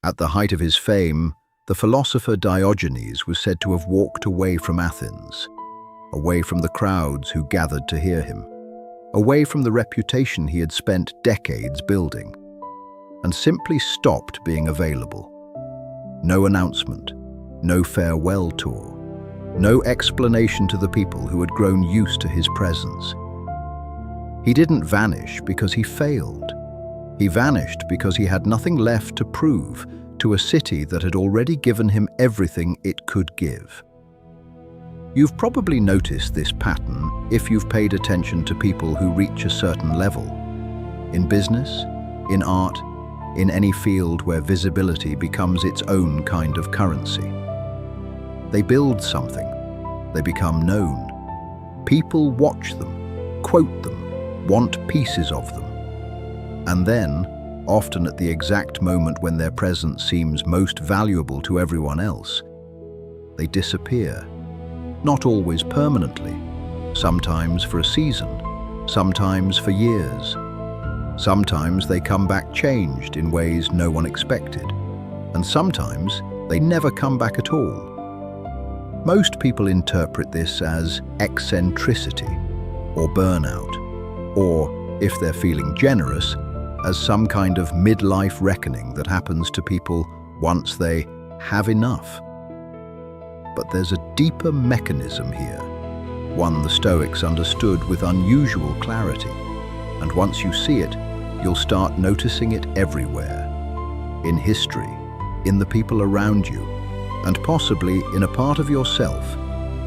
At the height of his fame, the philosopher Diogenes was said to have walked away from Athens, away from the crowds who gathered to hear him, away from the reputation he had spent decades building, and simply stopped being available. No announcement, no farewell tour, no explanation to the people who had grown used to his presence. He didn't vanish because he failed. He vanished because he had nothing left to prove to a city that had already given him everything it could give. You've probably noticed this pattern if you've paid attention to people who reach a certain level. In business, in art, in any field where visibility becomes its own kind of currency. They build something. They become known. People watch them, quote them, want pieces of them. And then, often at the exact moment when their presence seems most valuable to everyone else, they disappear. Not always permanently, sometimes for a season, sometimes for years. Sometimes they come back changed in ways no one expected, and sometimes they never come back at all. Most people interpret this as eccentricity or burnout, or, if they're feeling generous, as some kind of midlife reckoning that happens to people once they have enough. But there's a deeper mechanism here, one the Stoics understood with unusual clarity, and once you see it, you'll start noticing it everywhere. In history, in the people around you, and possibly in a part of yourself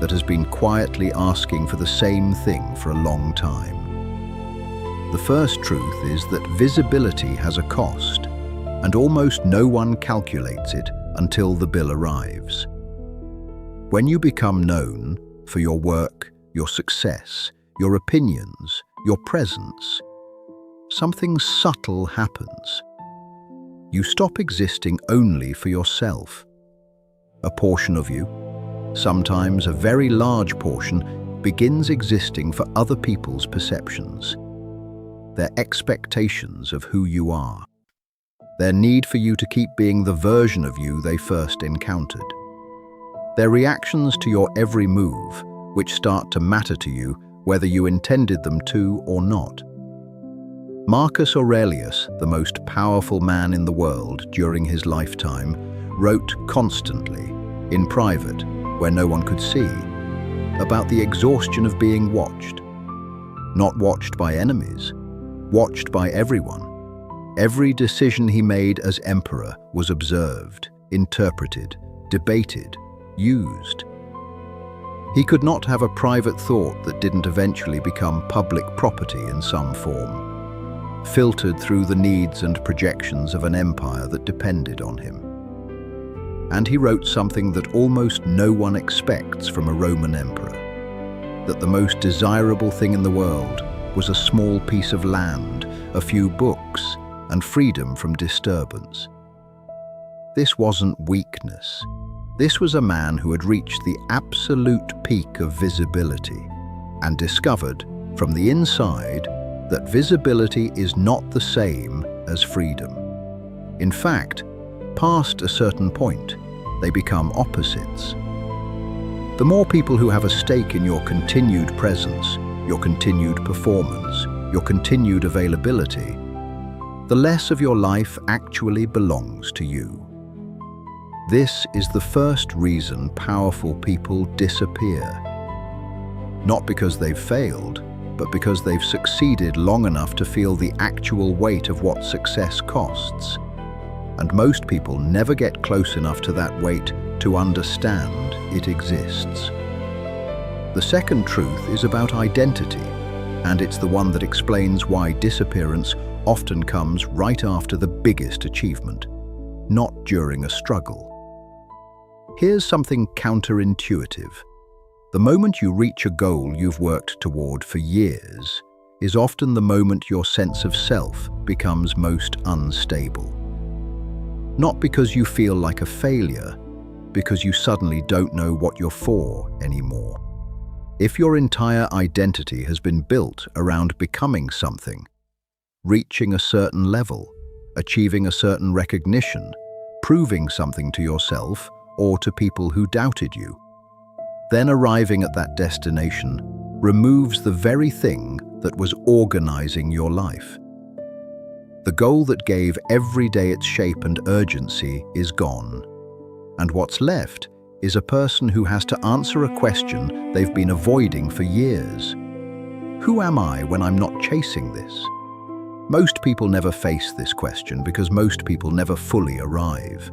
that has been quietly asking for the same thing for a long time. The first truth is that visibility has a cost, and almost no one calculates it until the bill arrives. When you become known for your work, your success, your opinions, your presence, something subtle happens. You stop existing only for yourself. A portion of you, sometimes a very large portion, begins existing for other people's perceptions, their expectations of who you are, their need for you to keep being the version of you they first encountered, their reactions to your every move, which start to matter to you whether you intended them to or not. Marcus Aurelius, the most powerful man in the world during his lifetime, wrote constantly, in private, where no one could see, about the exhaustion of being watched. Not watched by enemies, watched by everyone. Every decision he made as emperor was observed, interpreted, debated, used. He could not have a private thought that didn't eventually become public property in some form, filtered through the needs and projections of an empire that depended on him. And he wrote something that almost no one expects from a Roman emperor, that the most desirable thing in the world was a small piece of land, a few books, and freedom from disturbance. This wasn't weakness. This was a man who had reached the absolute peak of visibility and discovered from the inside that visibility is not the same as freedom. In fact, past a certain point, they become opposites. The more people who have a stake in your continued presence, your continued performance, your continued availability, the less of your life actually belongs to you. This is the first reason powerful people disappear. Not because they've failed, but because they've succeeded long enough to feel the actual weight of what success costs. And most people never get close enough to that weight to understand it exists. The second truth is about identity, and it's the one that explains why disappearance often comes right after the biggest achievement, not during a struggle. Here's something counterintuitive. The moment you reach a goal you've worked toward for years is often the moment your sense of self becomes most unstable. Not because you feel like a failure, because you suddenly don't know what you're for anymore. If your entire identity has been built around becoming something, reaching a certain level, achieving a certain recognition, proving something to yourself or to people who doubted you. Then arriving at that destination removes the very thing that was organizing your life. The goal that gave every day its shape and urgency is gone, and what's left is a person who has to answer a question they've been avoiding for years. Who am I when I'm not chasing this? Most people never face this question because most people never fully arrive.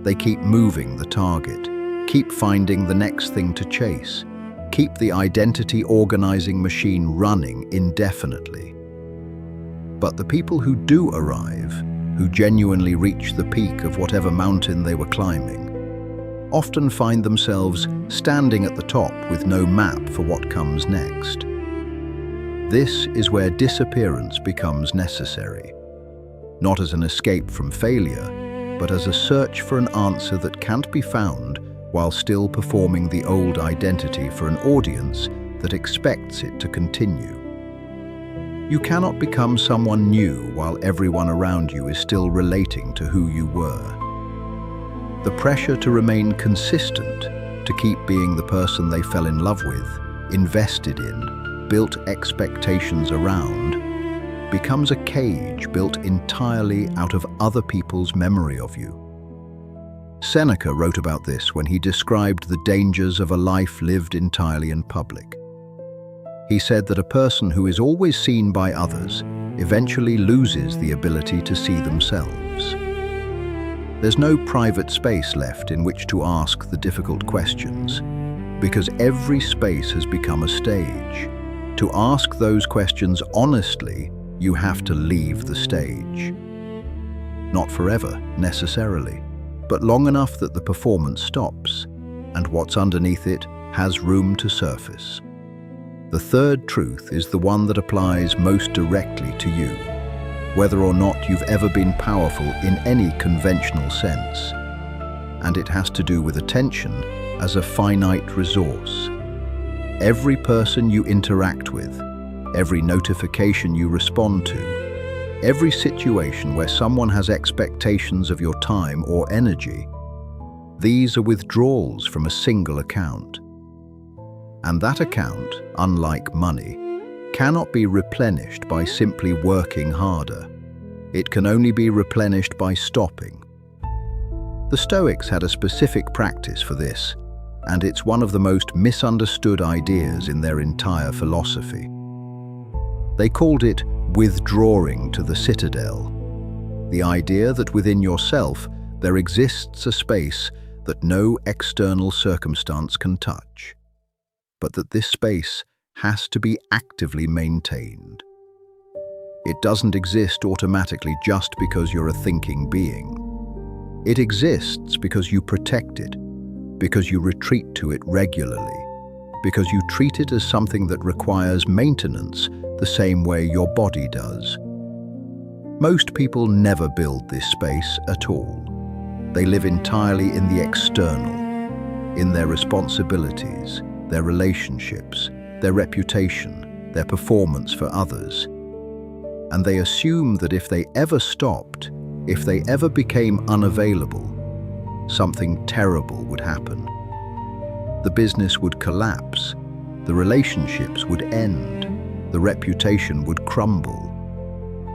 They keep moving the target, keep finding the next thing to chase, keep the identity organizing machine running indefinitely. But the people who do arrive, who genuinely reach the peak of whatever mountain they were climbing, often find themselves standing at the top with no map for what comes next. This is where disappearance becomes necessary, not as an escape from failure, but as a search for an answer that can't be found while still performing the old identity for an audience that expects it to continue. You cannot become someone new while everyone around you is still relating to who you were. The pressure to remain consistent, to keep being the person they fell in love with, invested in, built expectations around, becomes a cage built entirely out of other people's memory of you. Seneca wrote about this when he described the dangers of a life lived entirely in public. He said that a person who is always seen by others eventually loses the ability to see themselves. There's no private space left in which to ask the difficult questions, because every space has become a stage. To ask those questions honestly, you have to leave the stage. Not forever, necessarily, but long enough that the performance stops, and what's underneath it has room to surface. The third truth is the one that applies most directly to you, whether or not you've ever been powerful in any conventional sense. And it has to do with attention as a finite resource. Every person you interact with, every notification you respond to, every situation where someone has expectations of your time or energy, these are withdrawals from a single account. And that account, unlike money, cannot be replenished by simply working harder. It can only be replenished by stopping. The Stoics had a specific practice for this, and it's one of the most misunderstood ideas in their entire philosophy. They called it withdrawing to the citadel, the idea that within yourself there exists a space that no external circumstance can touch, but that this space has to be actively maintained. It doesn't exist automatically just because you're a thinking being. It exists because you protect it, because you retreat to it regularly, because you treat it as something that requires maintenance the same way your body does. Most people never build this space at all. They live entirely in the external, in their responsibilities, their relationships, their reputation, their performance for others. And they assume that if they ever stopped, if they ever became unavailable, something terrible would happen. The business would collapse, the relationships would end, the reputation would crumble.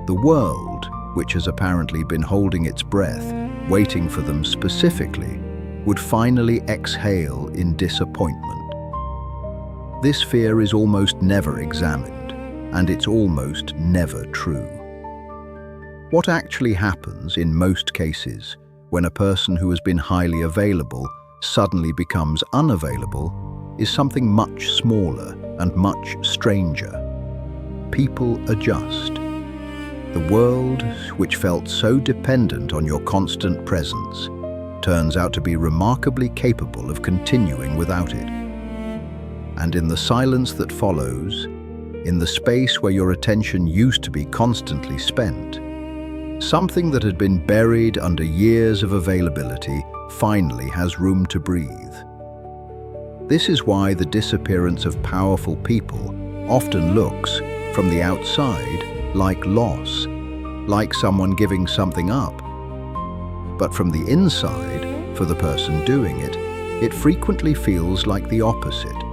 The world, which has apparently been holding its breath, waiting for them specifically, would finally exhale in disappointment. This fear is almost never examined, and it's almost never true. What actually happens in most cases when a person who has been highly available suddenly becomes unavailable is something much smaller and much stranger. People adjust. The world, which felt so dependent on your constant presence, turns out to be remarkably capable of continuing without it. And in the silence that follows, in the space where your attention used to be constantly spent, something that had been buried under years of availability finally has room to breathe. This is why the disappearance of powerful people often looks, from the outside, like loss, like someone giving something up. But from the inside, for the person doing it, it frequently feels like the opposite.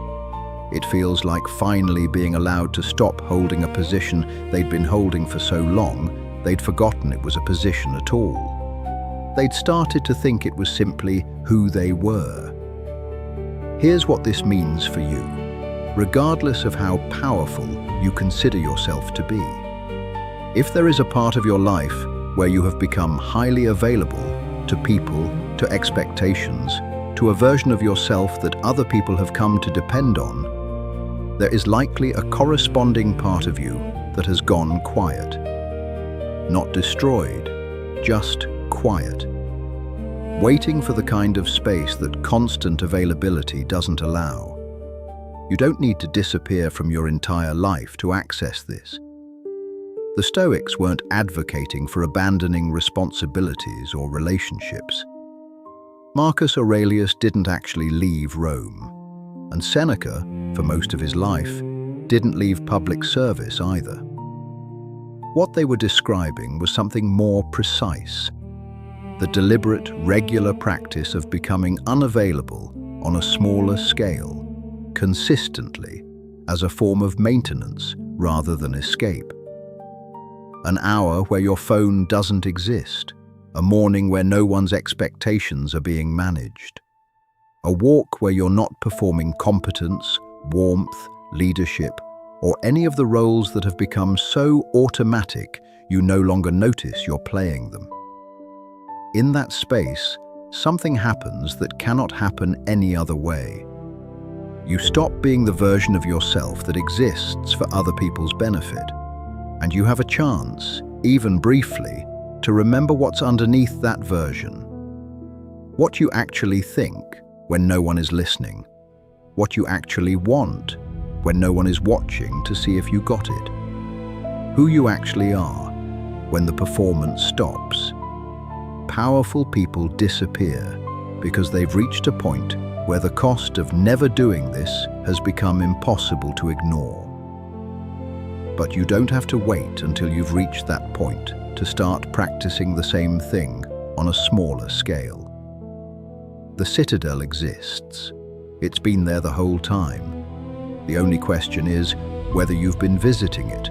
It feels like finally being allowed to stop holding a position they'd been holding for so long, they'd forgotten it was a position at all. They'd started to think it was simply who they were. Here's what this means for you, regardless of how powerful you consider yourself to be. If there is a part of your life where you have become highly available to people, to expectations, to a version of yourself that other people have come to depend on, there is likely a corresponding part of you that has gone quiet. Not destroyed, just quiet. Waiting for the kind of space that constant availability doesn't allow. You don't need to disappear from your entire life to access this. The Stoics weren't advocating for abandoning responsibilities or relationships. Marcus Aurelius didn't actually leave Rome, and Seneca, for most of his life, didn't leave public service either. What they were describing was something more precise, the deliberate, regular practice of becoming unavailable on a smaller scale, consistently, as a form of maintenance rather than escape. An hour where your phone doesn't exist, a morning where no one's expectations are being managed. A walk where you're not performing competence, warmth, leadership, or any of the roles that have become so automatic you no longer notice you're playing them. In that space, something happens that cannot happen any other way. You stop being the version of yourself that exists for other people's benefit, and you have a chance, even briefly, to remember what's underneath that version. What you actually think when no one is listening. What you actually want when no one is watching to see if you got it. Who you actually are when the performance stops. Powerful people disappear because they've reached a point where the cost of never doing this has become impossible to ignore. But you don't have to wait until you've reached that point to start practicing the same thing on a smaller scale. The citadel exists. It's been there the whole time. The only question is whether you've been visiting it,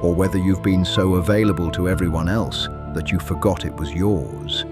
or whether you've been so available to everyone else that you forgot it was yours.